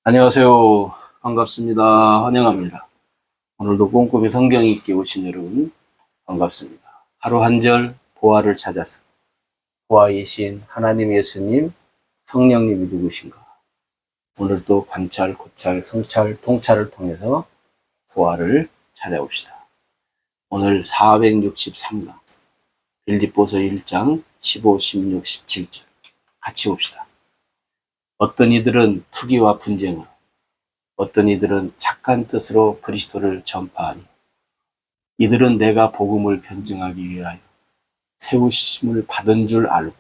안녕하세요. 반갑습니다. 환영합니다. 오늘도 꼼꼼히 성경 읽기 오신 여러분 반갑습니다. 하루 한 절 보화를 찾아서 보화이신 하나님 예수님, 성령님이 누구신가? 오늘도 관찰, 고찰, 성찰, 통찰을 통해서 보화를 찾아봅시다. 오늘 463강 빌립보서 1장 15, 16, 17절 같이 봅시다. 어떤 이들은 투기와 분쟁으로, 어떤 이들은 착한 뜻으로 그리스도를 전파하니, 이들은 내가 복음을 변증하기 위하여 세우심을 받은 줄 알고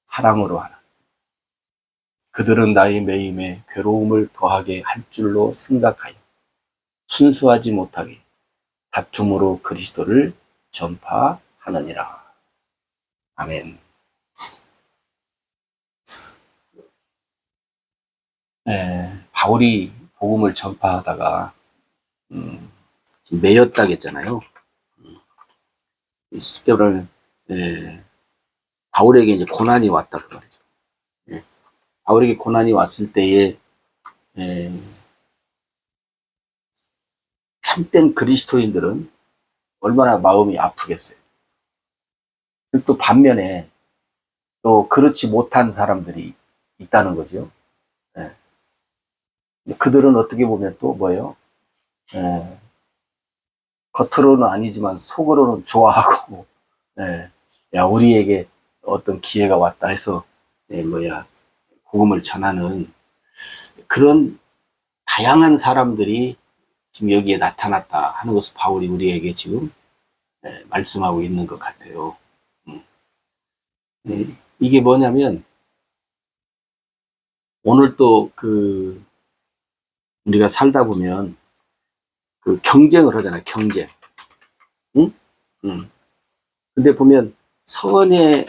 사랑으로 하나. 그들은 나의 매임에 괴로움을 더하게 할 줄로 생각하여 순수하지 못하게 다툼으로 그리스도를 전파하느니라. 아멘. 바울이 복음을 전파하다가 매였다고 했잖아요. 쉽게 말하면 바울에게 이제 고난이 왔다 그 말이죠. 바울에게 고난이 왔을 때에 참된 그리스도인들은 얼마나 마음이 아프겠어요. 또 반면에 또 그렇지 못한 사람들이 있다는 거죠. 그들은 어떻게 보면 또 뭐예요? 겉으로는 아니지만 속으로는 좋아하고, 야, 우리에게 어떤 기회가 왔다 해서, 복음을 전하는 그런 다양한 사람들이 지금 여기에 나타났다 하는 것을 바울이 우리에게 지금 말씀하고 있는 것 같아요. 이게 뭐냐면, 오늘 또 우리가 살다 보면 경쟁을 하잖아요, 경쟁. 응? 근데 보면 선의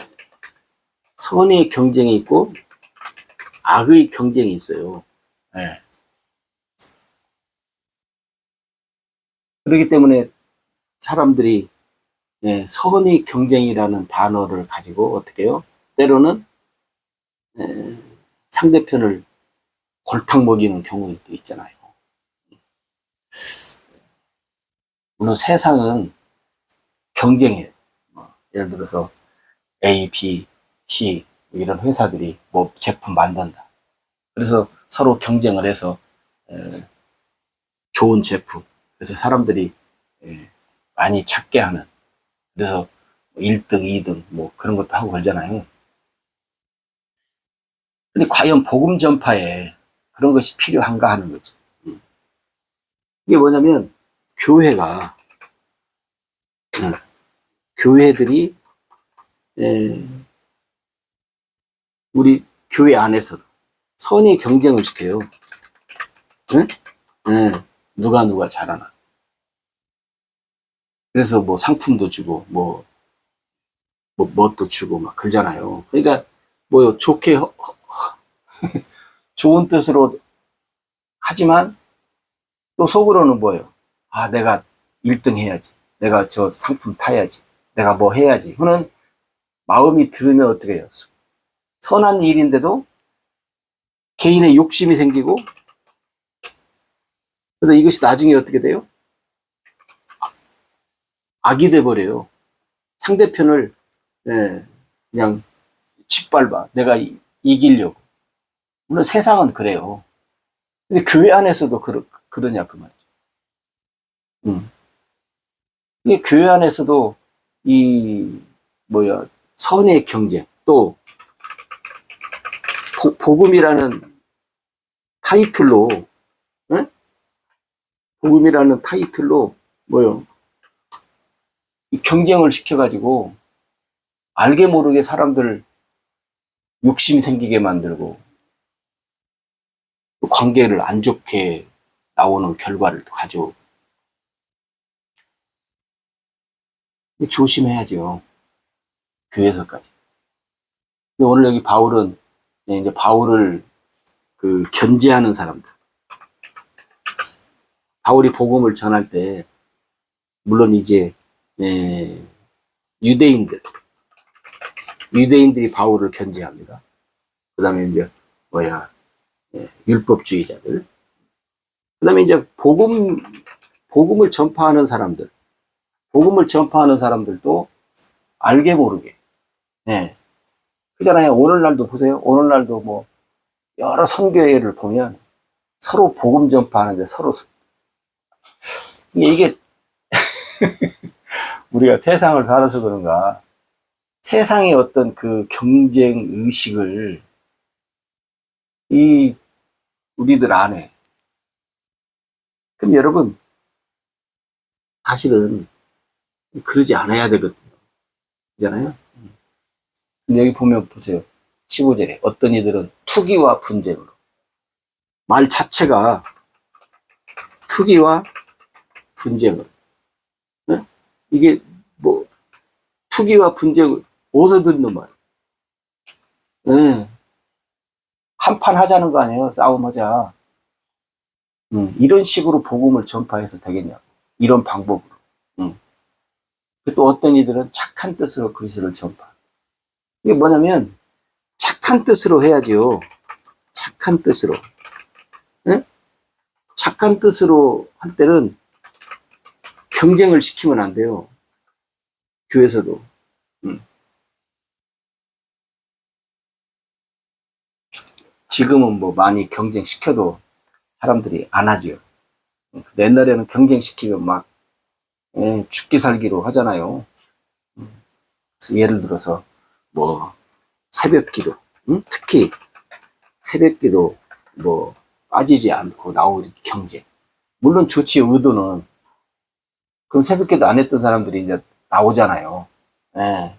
경쟁이 있고 악의 경쟁이 있어요. 그렇기 때문에 사람들이 선의 경쟁이라는 단어를 가지고 어떻게 해요? 때로는 상대편을 골탕 먹이는 경우도 있잖아요. 물론 세상은 경쟁해요. 예를 들어서 A, B, C 이런 회사들이 뭐 제품 만든다. 그래서 서로 경쟁을 해서 좋은 제품, 그래서 사람들이 많이 찾게 하는, 그래서 1등, 2등 뭐 그런 것도 하고 그러잖아요. 근데 과연 복음 전파에 그런 것이 필요한가 하는 거죠. 이게 뭐냐면 교회들이 우리 교회 안에서도 선의 경쟁을 시켜요. 누가 잘하나. 그래서 뭐 상품도 주고 뭣도 주고 막 그러잖아요. 그러니까 뭐 좋게 좋은 뜻으로 하지만 또 속으로는 뭐예요? 아, 내가 1등 해야지. 내가 저 상품 타야지. 내가 뭐 해야지. 그는 마음이 들으면 어떻게 해요? 선한 일인데도 개인의 욕심이 생기고, 그래서 이것이 나중에 어떻게 돼요? 악이 돼버려요. 상대편을 그냥 짓밟아. 내가 이기려고. 물론 세상은 그래요. 근데 교회 안에서도 그러냐 그 말이죠. 이게 교회 안에서도 선의 경쟁, 또 복음이라는 타이틀로, 복음이라는 타이틀로 이 경쟁을 시켜가지고 알게 모르게 사람들 욕심 생기게 만들고 관계를 안 좋게 나오는 결과를 가져오고. 조심해야죠. 교회에서까지. 근데 오늘 여기 바울은 이제 바울을 견제하는 사람들. 바울이 복음을 전할 때 물론 이제 유대인들이 바울을 견제합니다. 그 다음에 이제 율법주의자들. 그 다음에 이제 복음을 전파하는 사람들. 복음을 전파하는 사람들도 알게 모르게. 예. 그잖아요. 오늘날도 보세요. 오늘날도 뭐, 여러 선교회를 보면 서로 복음 전파하는데 서로, 이게 우리가 세상을 살아서 그런가. 세상의 어떤 그 경쟁 의식을 우리들 안에. 그럼 여러분, 사실은 그러지 않아야 되거든요. 그잖아요. 근데 여기 보면 보세요. 15절에 어떤 이들은 투기와 분쟁으로. 말 자체가 투기와 분쟁으로. 네? 이게 뭐 투기와 분쟁을 어디서 듣는 말? 네. 한판 하자는 거 아니에요? 싸움하자. 이런 식으로 복음을 전파해서 되겠냐고. 이런 방법으로. 또 어떤 이들은 착한 뜻으로 그리스도를 전파. 이게 뭐냐면 착한 뜻으로 해야지요. 착한 뜻으로. 네? 착한 뜻으로 할 때는 경쟁을 시키면 안 돼요. 교회에서도. 지금은 뭐 많이 경쟁시켜도 사람들이 안 하죠. 옛날에는 경쟁시키면 막 죽기 살기로 하잖아요. 그래서 예를 들어서 뭐 새벽 기도, 특히 새벽 기도 뭐 빠지지 않고 나오는 경쟁. 물론 좋지 의도는. 그럼 새벽 기도 안 했던 사람들이 이제 나오잖아요. 예.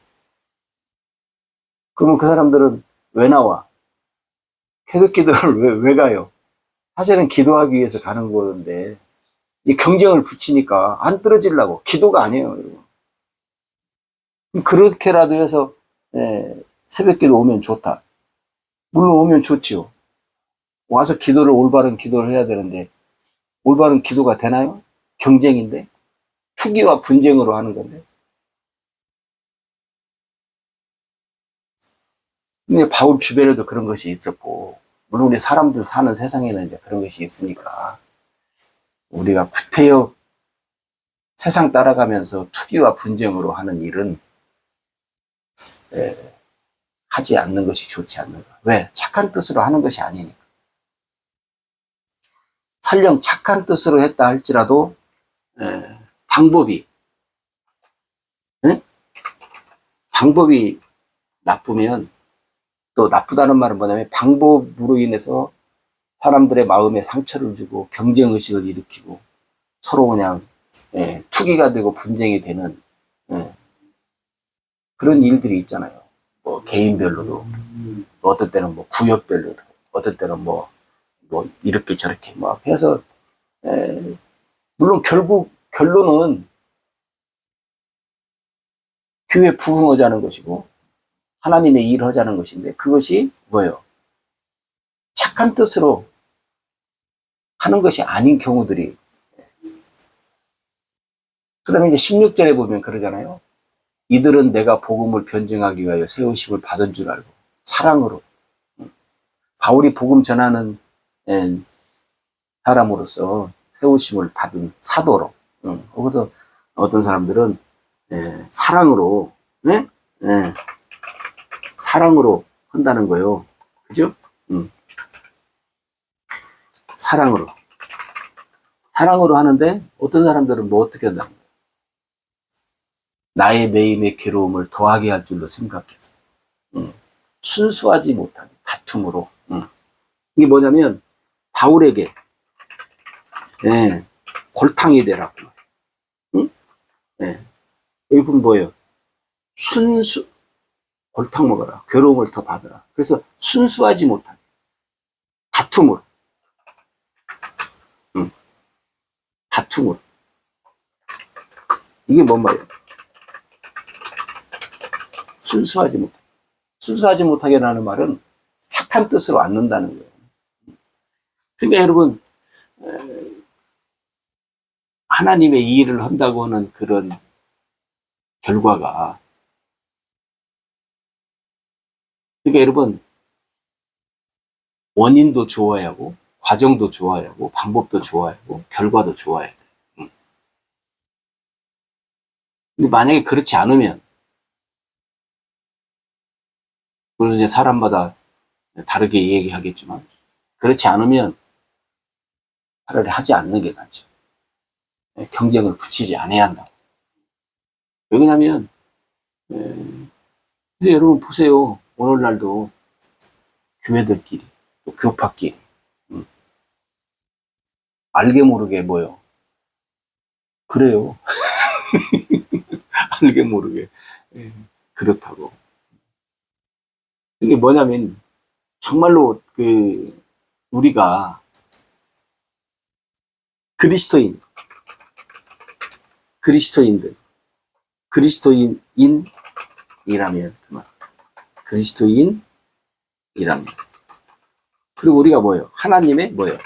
그러면 그 사람들은 왜 나와? 새벽 기도를 왜 가요? 사실은 기도하기 위해서 가는 건데 이 경쟁을 붙이니까 안 떨어지려고. 기도가 아니에요. 그렇게라도 해서 새벽기도 오면 좋다. 물론 오면 좋지요. 와서 올바른 기도를 해야 되는데 올바른 기도가 되나요? 경쟁인데 투기와 분쟁으로 하는 건데. 근데 바울 주변에도 그런 것이 있었고, 물론 우리 사람들 사는 세상에는 이제 그런 것이 있으니까 우리가 구태여 세상 따라가면서 투기와 분쟁으로 하는 일은 하지 않는 것이 좋지 않는가. 왜? 착한 뜻으로 하는 것이 아니니까. 설령 착한 뜻으로 했다 할지라도 방법이 방법이 나쁘면, 또 나쁘다는 말은 뭐냐면 방법으로 인해서 사람들의 마음에 상처를 주고 경쟁의식을 일으키고 서로 그냥 투기가 되고 분쟁이 되는 그런 일들이 있잖아요. 뭐 개인별로도, 어떤 때는 뭐 구역별로도, 어떤 때는 뭐 이렇게 저렇게 막 해서 물론 결론은 교회 부흥하자는 것이고 하나님의 일을 하자는 것인데, 그것이 뭐예요? 착한 뜻으로 하는 것이 아닌 경우들이. 그 다음에 이제 16절에 보면 그러잖아요. 이들은 내가 복음을 변증하기 위하여 세우심을 받은 줄 알고 사랑으로. 바울이 복음 전하는 사람으로서 세우심을 받은 사도로. 거기서 어떤 사람들은 사랑으로, 네? 사랑으로 한다는 거예요. 그죠? 사랑으로. 사랑으로 하는데 어떤 사람들은 뭐 어떻게 한다는 거예요? 나의 매임의 괴로움을 더하게 할 줄로 생각해서. 순수하지 못하게 다툼으로. 이게 뭐냐면 바울에게 골탕이 되라고. 응? 여기 보면 뭐예요? 골탕 먹어라. 괴로움을 더 받으라. 그래서 순수하지 못하게 다툼으로. 다툼으로. 이게 뭔 말이에요? 순수하지 못하게. 순수하지 못하게라는 말은 착한 뜻으로 않는다는 거예요. 그러니까 여러분, 하나님의 이 일을 한다고 하는 그런 결과가, 그러니까 여러분, 원인도 좋아야 하고, 과정도 좋아야 하고, 방법도 좋아야 하고, 결과도 좋아야 돼. 근데 만약에 그렇지 않으면, 물론 이제 사람마다 다르게 얘기하겠지만, 그렇지 않으면 차라리 하지 않는 게 낫죠. 경쟁을 붙이지 않아야 한다. 왜냐면, 근데 여러분 보세요. 오늘날도 교회들끼리, 또 교파끼리, 음, 알게 모르게 뭐요. 그래요. 알게 모르게. 예, 그렇다고. 이게 뭐냐면, 정말로 우리가 그리스도인, 그리스도인들, 그리스도인이라면, 그리스도인이라면. 그리고 우리가 뭐예요? 하나님의 뭐예요?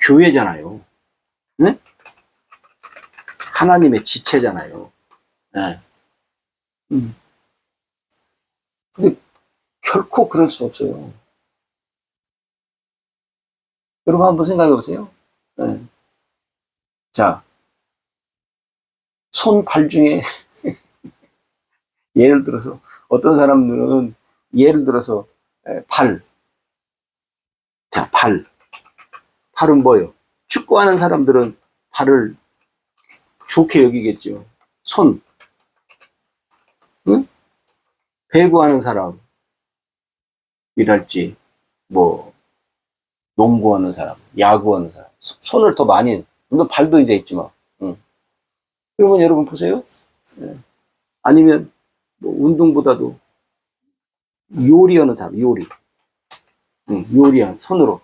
교회잖아요. 네? 하나님의 지체잖아요. 네. 근데 결코 그럴 수 없어요. 여러분 한번 생각해 보세요. 네. 자, 손, 발 중에 예를 들어서 어떤 사람들은 예를 들어서 발. 자, 팔은 뭐예요? 축구하는 사람들은 발을 좋게 여기겠죠. 손, 응? 배구하는 사람이랄지, 뭐, 농구하는 사람, 야구하는 사람, 손을 더 많이, 물론 발도 이제 있지만, 응. 그러면 여러분 보세요. 예. 아니면, 뭐 운동보다도 요리하는 사람, 요리. 응, 요리한, 손으로.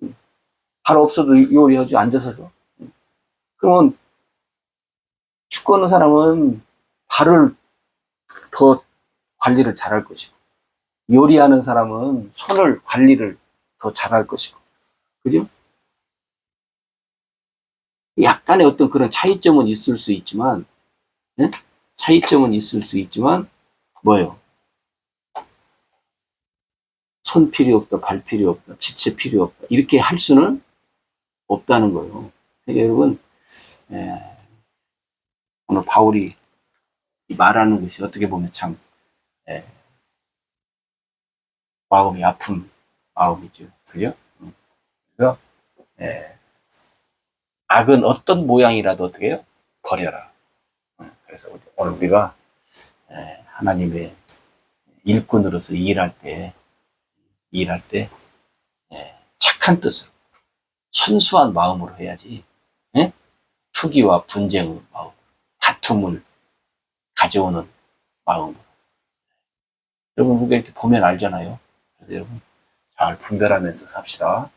응. 발 없어도 요리하지, 앉아서도. 응. 그러면 축구하는 사람은 발을 더 관리를 잘할 것이고, 요리하는 사람은 손을 관리를 더 잘할 것이고, 그죠? 약간의 어떤 그런 차이점은 있을 수 있지만, 네? 차이점은 있을 수 있지만, 뭐예요? 손 필요 없다, 발 필요 없다, 지체 필요 없다. 이렇게 할 수는 없다는 거예요. 그러니까 여러분, 예, 오늘 바울이 말하는 것이 어떻게 보면 참, 예, 마음이 아픈 마음이죠. 그죠? 그래서, 예, 악은 어떤 모양이라도 어떻게 해요? 버려라. 그래서 오늘 우리가 하나님의 일꾼으로서 일할 때 착한 뜻으로 순수한 마음으로 해야지. 예? 투기와 분쟁의 마음, 다툼을 가져오는 마음. 여러분 우리가 이렇게 보면 알잖아요. 그래서 여러분 잘 분별하면서 삽시다.